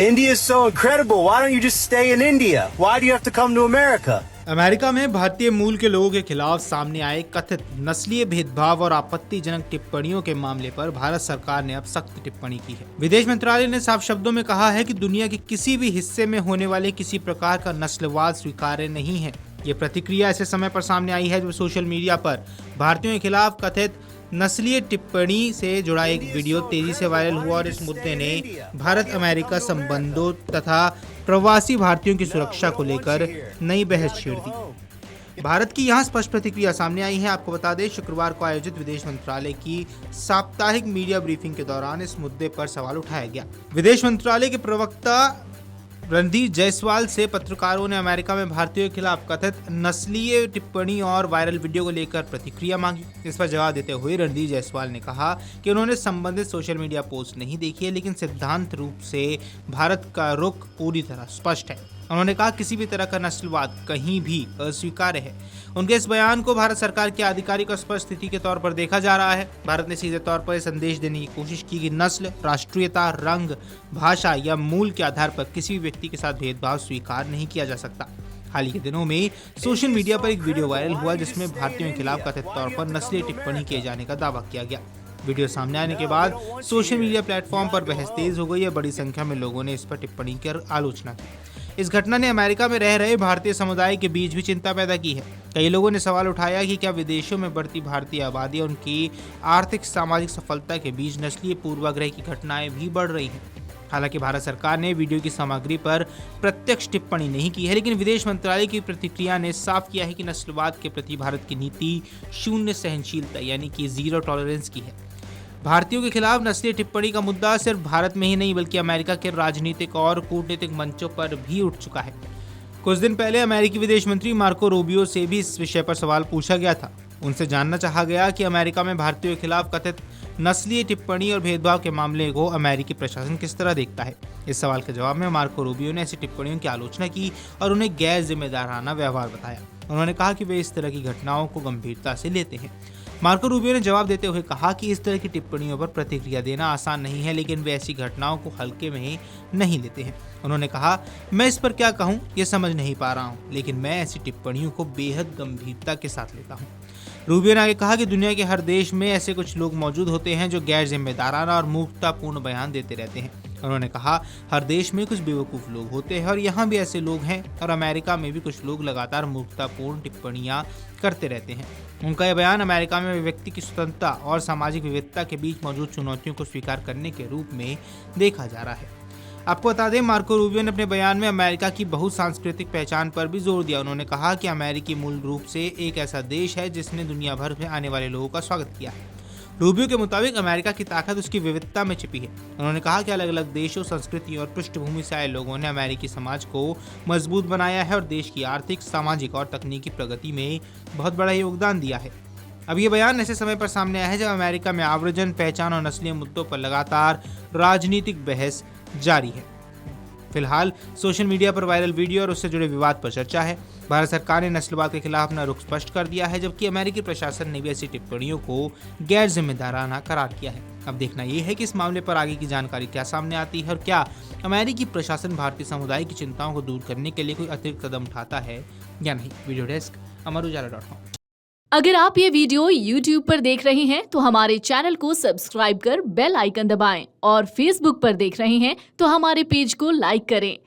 India is so incredible. Why don't you just stay in India? Why do you have to come to America? America में भारतीय मूल के लोगों के खिलाफ सामने आए कथित नस्लीय भेदभाव और आपत्तिजनक टिप्पणियों के मामले पर भारत सरकार ने अब सख्त टिप्पणी की है। विदेश मंत्रालय ने साफ शब्दों में कहा है कि दुनिया के किसी भी हिस्से में होने वाले किसी प्रकार का नस्लवाद स्वीकार्य नहीं है। ये प्रतिक्रिया ऐसे समय पर सामने आई है जब सोशल मीडिया पर भारतीयों के खिलाफ कथित नस्लीय टिप्पणी से जुड़ा एक वीडियो तेजी से वायरल हुआ और इस मुद्दे ने भारत अमेरिका संबंधों तथा प्रवासी भारतीयों की सुरक्षा को लेकर नई बहस छेड़ दी। भारत की यहां स्पष्ट प्रतिक्रिया सामने आई है। आपको बता दें, शुक्रवार को आयोजित विदेश मंत्रालय की साप्ताहिक मीडिया ब्रीफिंग के दौरान इस मुद्दे पर सवाल उठाया गया। विदेश मंत्रालय के प्रवक्ता रणधीर जायसवाल से पत्रकारों ने अमेरिका में भारतीयों के खिलाफ कथित नस्लीय टिप्पणी और वायरल वीडियो को लेकर प्रतिक्रिया मांगी। इस पर जवाब देते हुए रणधीर जायसवाल ने कहा कि उन्होंने संबंधित सोशल मीडिया पोस्ट नहीं देखी है, लेकिन सिद्धांत रूप से भारत का रुख पूरी तरह स्पष्ट है। उन्होंने कहा किसी भी तरह का नस्लवाद कहीं भी अस्वीकार्य है। उनके इस बयान को भारत सरकार की आधिकारिक और स्पष्ट स्थिति के तौर पर देखा जा रहा है। भारत ने सीधे तौर पर संदेश देने की कोशिश की कि नस्ल, राष्ट्रीयता, रंग, भाषा या मूल के आधार पर किसी भी व्यक्ति के साथ भेदभाव स्वीकार नहीं किया जा सकता। हाल ही के दिनों में सोशल मीडिया पर एक वीडियो वायरल हुआ जिसमें भारतीयों के खिलाफ कथित तौर पर नस्लीय टिप्पणी किए जाने का दावा किया गया। वीडियो सामने आने के बाद सोशल मीडिया प्लेटफॉर्म पर बहस तेज हो गई है। बड़ी संख्या में लोगों ने इस पर टिप्पणी कर आलोचना की। इस घटना ने अमेरिका में रह रहे भारतीय समुदाय के बीच भी चिंता पैदा की है। कई लोगों ने सवाल उठाया कि क्या विदेशों में बढ़ती भारतीय आबादी और उनकी आर्थिक सामाजिक सफलता के बीच नस्लीय पूर्वाग्रह की घटनाएं भी बढ़ रही हैं। हालांकि भारत सरकार ने वीडियो की सामग्री पर प्रत्यक्ष टिप्पणी नहीं की है, लेकिन विदेश मंत्रालय की प्रतिक्रिया ने साफ किया है कि नस्लवाद के प्रति भारत की नीति शून्य सहनशीलता यानी कि जीरो टॉलरेंस की है। भारतीयों के खिलाफ नस्लीय टिप्पणी का मुद्दा सिर्फ भारत में ही नहीं बल्कि अमेरिका के राजनीतिक और कूटनीतिक मंचों पर भी उठ चुका है। कुछ दिन पहले अमेरिकी विदेश मंत्री मार्को रूबियो से भी इस विषय पर सवाल पूछा गया था। उनसे जानना चाहा गया कि अमेरिका में भारतीयों के खिलाफ कथित नस्लीय टिप्पणी और भेदभाव के मामले को अमेरिकी प्रशासन किस तरह देखता है। इस सवाल के जवाब में मार्को रूबियो ने ऐसी टिप्पणियों की आलोचना की और उन्हें गैर जिम्मेदाराना व्यवहार बताया। उन्होंने कहा कि वे इस तरह की घटनाओं को गंभीरता से लेते हैं। मार्को रूबियो ने जवाब देते हुए कहा कि इस तरह की टिप्पणियों पर प्रतिक्रिया देना आसान नहीं है, लेकिन वे ऐसी घटनाओं को हल्के में नहीं लेते हैं। उन्होंने कहा, मैं इस पर क्या कहूं ये समझ नहीं पा रहा हूं, लेकिन मैं ऐसी टिप्पणियों को बेहद गंभीरता के साथ लेता हूं। रूबियो ने आगे कहा कि दुनिया के हर देश में ऐसे कुछ लोग मौजूद होते हैं जो गैर जिम्मेदाराना और मूर्खतापूर्ण बयान देते रहते हैं। उन्होंने कहा, हर देश में कुछ बेवकूफ़ लोग होते हैं और यहाँ भी ऐसे लोग हैं, और अमेरिका में भी कुछ लोग लगातार मूर्खतापूर्ण टिप्पणियां करते रहते हैं। उनका यह बयान अमेरिका में व्यक्ति की स्वतंत्रता और सामाजिक विविधता के बीच मौजूद चुनौतियों को स्वीकार करने के रूप में देखा जा रहा है। आपको बता दें, मार्को रूबियो ने अपने बयान में अमेरिका की बहुसांस्कृतिक पहचान पर भी जोर दिया। उन्होंने कहा कि अमेरिकी मूल रूप से एक ऐसा देश है जिसने दुनिया भर में आने वाले लोगों का स्वागत किया है। रूबियो के मुताबिक अमेरिका की ताकत उसकी विविधता में छिपी है। उन्होंने कहा कि अलग अलग देशों, संस्कृति और पृष्ठभूमि से आए लोगों ने अमेरिकी समाज को मजबूत बनाया है और देश की आर्थिक, सामाजिक और तकनीकी प्रगति में बहुत बड़ा योगदान दिया है। अब ये बयान ऐसे समय पर सामने आया है जब अमेरिका में आव्रजन, पहचान और नस्लीय मुद्दों पर लगातार राजनीतिक बहस जारी है। फिलहाल सोशल मीडिया पर वायरल वीडियो और उससे जुड़े विवाद पर चर्चा है। भारत सरकार ने नस्लवाद के खिलाफ अपना रुख स्पष्ट कर दिया है, जबकि अमेरिकी प्रशासन ने भी ऐसी टिप्पणियों को गैर जिम्मेदाराना करार किया है। अब देखना यह है कि इस मामले पर आगे की जानकारी क्या सामने आती है और क्या अमेरिकी प्रशासन भारतीय समुदाय की चिंताओं को दूर करने के लिए कोई अतिरिक्त कदम उठाता है या नहीं। Video desk amarujala.com। अगर आप ये वीडियो YouTube पर देख रहे हैं तो हमारे चैनल को सब्सक्राइब कर बेल आइकन दबाएं और Facebook पर देख रहे हैं तो हमारे पेज को लाइक करें।